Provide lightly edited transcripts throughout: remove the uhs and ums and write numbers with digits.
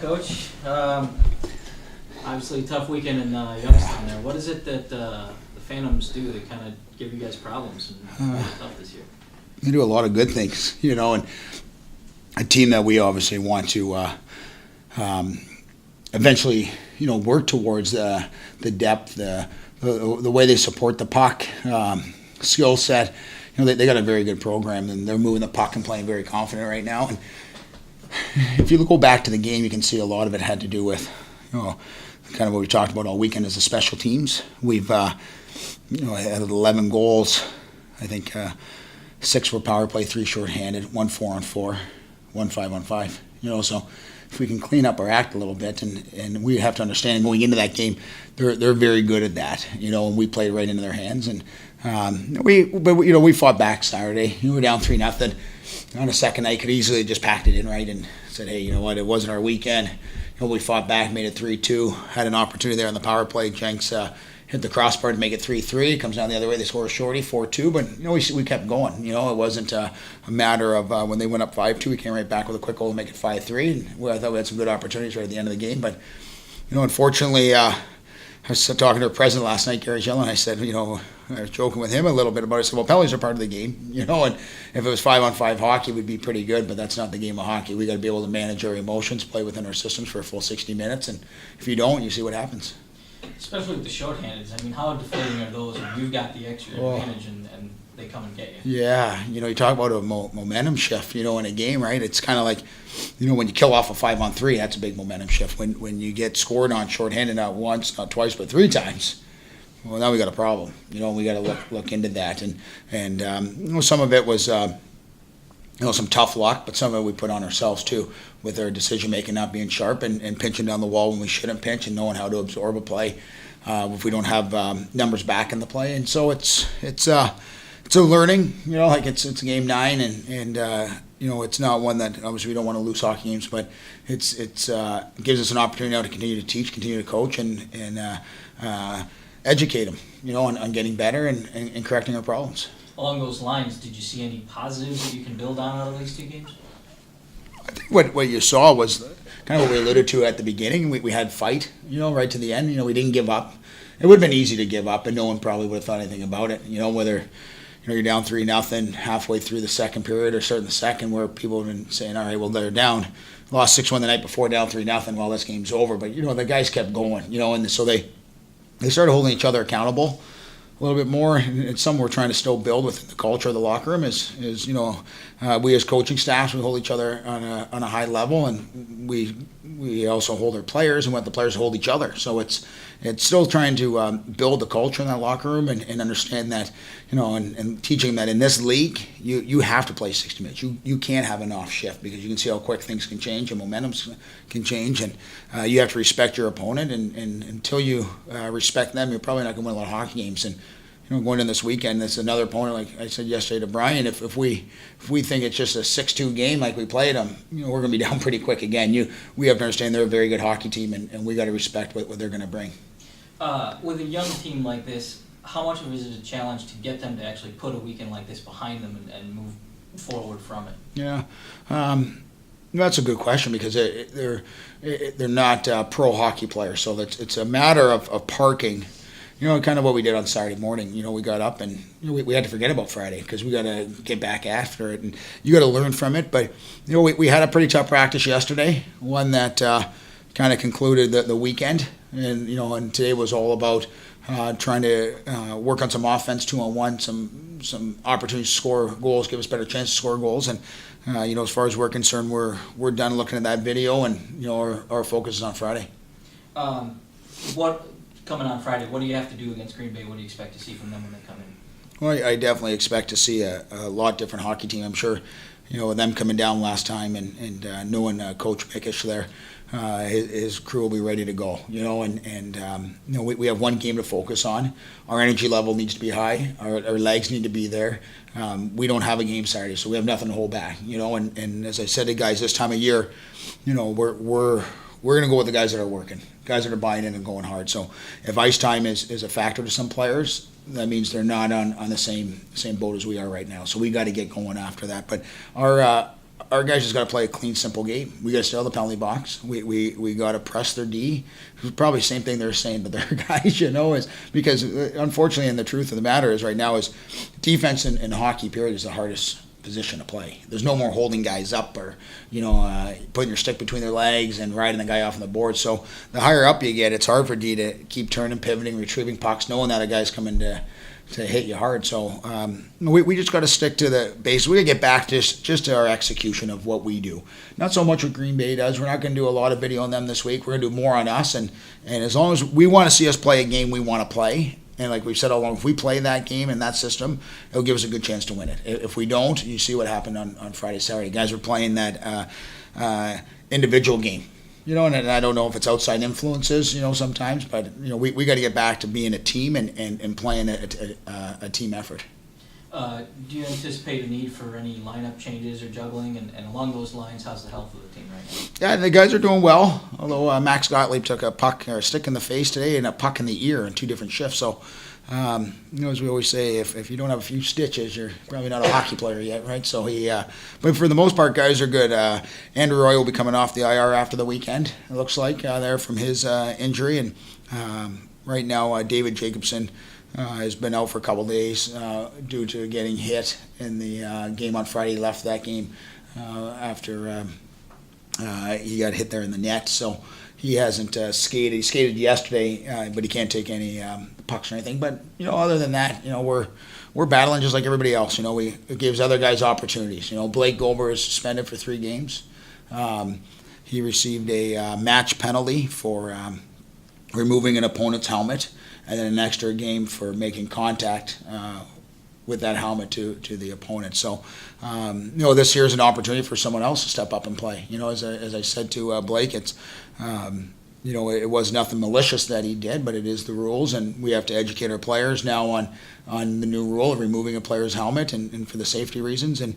Coach. Obviously, tough weekend in Youngstown there. What is it that the Phantoms do that kind of give you guys problems and tough this year? They do a lot of good things, and a team that we obviously want to eventually, work towards the depth, the way they support the puck, skill set. They got a very good program, and they're moving the puck and playing very confident right now. And if you go back to the game, you can see a lot of it had to do with, kind of what we talked about all weekend is the special teams. We've, had 11 goals. I think 6 were power play, 3 shorthanded, 1 4-on-4, 1 5-on-5. So if we can clean up our act a little bit, and we have to understand going into that game, they're very good at that. And we played right into their hands. And we fought back Saturday. We were down 3-0. On the second night, could easily just packed it in right and said, hey, you know what, it wasn't our weekend. We fought back, made it 3-2, had an opportunity there on the power play. Jenks hit the crossbar to make it 3-3. It comes down the other way, they score a shorty, 4-2. But, we kept going. It wasn't a matter of when they went up 5-2, we came right back with a quick goal to make it 5-3. And I thought we had some good opportunities right at the end of the game. But, unfortunately, I was talking to our president last night, Gary Gillen, and I said, I was joking with him a little bit about it. I said, well, penalties are part of the game, and if it was 5-on-5 hockey, we'd be pretty good, but that's not the game of hockey. We got to be able to manage our emotions, play within our systems for a full 60 minutes, and if you don't, you see what happens. Especially with the shorthandeds. I mean, how deflating are those when you've got the extra advantage and they come and get you? Yeah, you talk about a momentum shift, in a game, right? It's kind of like, when you kill off a 5-on-3, that's a big momentum shift. When you get scored on shorthanded not once, not twice, but 3 times, well, now we got a problem. We got to look into that, and some of it was some tough luck, but some of it we put on ourselves too, with our decision making not being sharp and pinching down the wall when we shouldn't pinch, and knowing how to absorb a play if we don't have numbers back in the play. And so it's a learning. It's game 9, and it's not one that obviously we don't want to lose hockey games, but it gives us an opportunity now to continue to teach, continue to coach, and educate them, on getting better and correcting our problems. Along those lines, did you see any positives that you can build on out of these 2 games? I think what you saw was kind of what we alluded to at the beginning. We had fight, right to the end. We didn't give up. It would have been easy to give up, and no one probably would have thought anything about it. Whether you're down 3-0 halfway through the second period or starting the second, where people have been saying, all right, well, they're down. Lost 6-1 the night before, down 3-0. Well, this game's over. But, the guys kept going, and so they started holding each other accountable a little bit more, and some we're trying to still build within the culture of the locker room is we as coaching staffs, we hold each other on a high level, and we also hold our players and want the players to hold each other. So it's still trying to build the culture in that locker room and understand that, and teaching that in this league, you have to play 60 minutes. You can't have an off shift, because you can see how quick things can change and momentum can change, and you have to respect your opponent, and until you respect them, you're probably not going to win a lot of hockey games. And going in this weekend, it's another opponent. Like I said yesterday to Brian, if we think it's just a 6-2 game like we played them, we're going to be down pretty quick again. We have to understand they're a very good hockey team, and we got to respect what they're going to bring. With a young team like this, how much of it is a challenge to get them to actually put a weekend like this behind them and move forward from it? Yeah, that's a good question, because they're not pro hockey players, so it's a matter of parking. Kind of what we did on Saturday morning. We got up and we had to forget about Friday, because we got to get back after it, and you got to learn from it. But we had a pretty tough practice yesterday, one that kind of concluded the weekend, and and today was all about trying to work on some offense, 2-on-1, some opportunities to score goals, give us better chance to score goals, and as far as we're concerned, we're done looking at that video, and our focus is on Friday. Coming on Friday, what do you have to do against Green Bay? What do you expect to see from them when they come in? Well, I definitely expect to see a lot different hockey team. I'm sure, with them coming down last time and knowing Coach Mickish there, his crew will be ready to go. We have one game to focus on. Our energy level needs to be high. Our legs need to be there. We don't have a game Saturday, so we have nothing to hold back. And as I said to guys this time of year, we're going to go with the guys that are working, guys that are buying in and going hard. So if ice time is a factor to some players, that means they're not on the same boat as we are right now. So we got to get going after that. But our guys just got to play a clean, simple game. We got to stay out of the penalty box. We got to press their D. Probably the same thing they're saying to their guys, is because unfortunately, and the truth of the matter is right now is defense in hockey period is the hardest position to play. There's no more holding guys up or putting your stick between their legs and riding the guy off on the board. So the higher up you get, it's hard for D to keep turning, pivoting, retrieving pucks, knowing that a guy's coming to hit you hard. So we just got to stick to the base. We got to get back just to our execution of what we do. Not so much what Green Bay does. We're not going to do a lot of video on them this week. We're going to do more on us. And as long as we want to see us play a game we want to play, and like we've said all along, if we play that game in that system, it'll give us a good chance to win it. If we don't, you see what happened on Friday, Saturday. Guys were playing that individual game. And I don't know if it's outside influences, sometimes, but, we got to get back to being a team and playing a team effort. Do you anticipate a need for any lineup changes or juggling? And along those lines, how's the health of the team right now? Yeah, the guys are doing well, although Max Gottlieb took a puck or a stick in the face today and a puck in the ear in 2 different shifts. So, as we always say, if you don't have a few stitches, you're probably not a hockey player yet, right? So but for the most part, guys are good. Andrew Roy will be coming off the IR after the weekend, it looks like, there from his injury. And right now, David Jacobson has been out for a couple days due to getting hit in the game on Friday. He left that game after he got hit there in the net. So he hasn't skated. He skated yesterday, but he can't take any pucks or anything. But other than that, we're battling just like everybody else. It gives other guys opportunities. Blake Goldberg is suspended for 3 games. He received a match penalty for removing an opponent's helmet, and then an extra game for making contact with that helmet to the opponent. So, this year is an opportunity for someone else to step up and play. As I said to Blake, it's, it was nothing malicious that he did, but it is the rules, and we have to educate our players now on the new rule of removing a player's helmet and for the safety reasons. And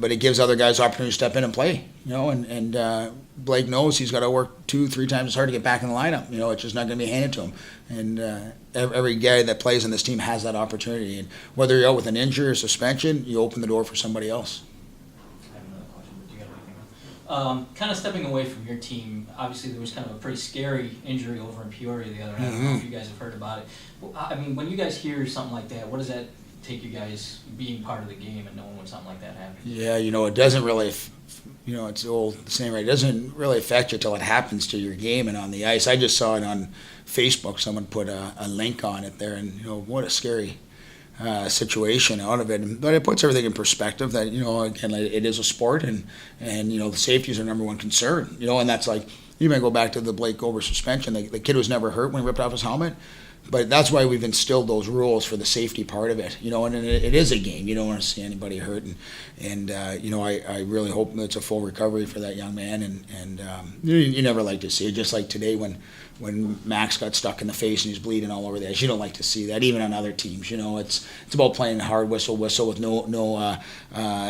but it gives other guys opportunity to step in and play. And Blake knows he's got to work 2-3 times as hard to get back in the lineup. It's just not going to be handed to him. And every guy that plays on this team has that opportunity. And whether you're out with an injury or suspension, you open the door for somebody else. I have another question, but do you have anything else? Kind of stepping away from your team, obviously there was kind of a pretty scary injury over in Peoria the other night. I don't know if you guys have heard about it. I mean, when you guys hear something like that, what does that take you guys being part of the game and knowing when something like that happens? Yeah, it doesn't really, it's old saying, right? It doesn't really affect you till it happens to your game and on the ice. I just saw it on Facebook. Someone put a link on it there, and what a scary situation out of it. But it puts everything in perspective that again, it is a sport, and the safety is our number one concern. And that's like, you may go back to the Blake Goldberg suspension. The kid was never hurt when he ripped off his helmet. But that's why we've instilled those rules for the safety part of it, and it is a game. You don't want to see anybody hurt, and I really hope it's a full recovery for that young man, and you never like to see it. Just like today when Max got stuck in the face and he's bleeding all over the ice, you don't like to see that, even on other teams. It's about playing hard, whistle with no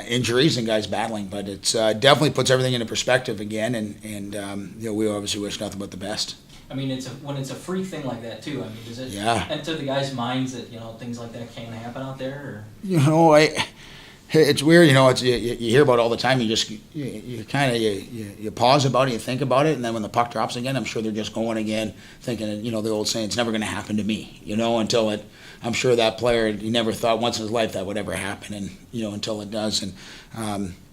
injuries and guys battling, but it's definitely puts everything into perspective again, and we obviously wish nothing but the best. I mean, when it's a free thing like that too. I mean, does it enter the guys' minds that things like that can happen out there? Or? It's weird. You hear about it all the time. You kind of you pause about it, you think about it, and then when the puck drops again, I'm sure they're just going again, thinking the old saying, "It's never going to happen to me." Until it. I'm sure that player, he never thought once in his life that would ever happen, and until it does. And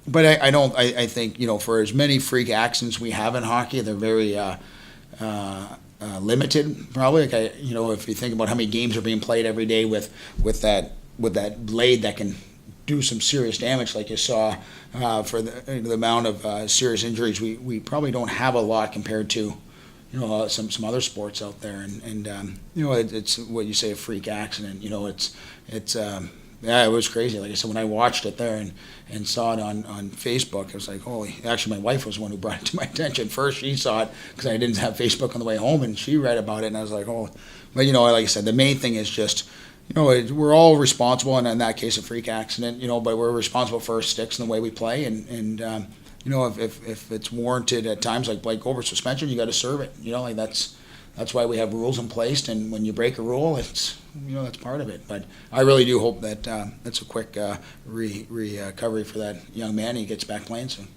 but I don't. I think for as many freak accidents we have in hockey, they're very. Limited, probably. If you think about how many games are being played every day with that blade that can do some serious damage, like you saw for the amount of serious injuries, we probably don't have a lot compared to some other sports out there, and it's what you say, a freak accident. It was crazy. Like I said, when I watched it there and saw it on Facebook, it was like, holy. Actually, my wife was the one who brought it to my attention first. She saw it because I didn't have Facebook on the way home, and she read about it, and I was like, oh. But, like I said, the main thing is just, we're all responsible, and in that case, a freak accident, but we're responsible for our sticks and the way we play, and if it's warranted at times, like Blake Goldberg suspension, you got to serve it. that's why we have rules in place, and when you break a rule, it's, that's part of it. But I really do hope that that's a quick recovery for that young man. He gets back playing soon.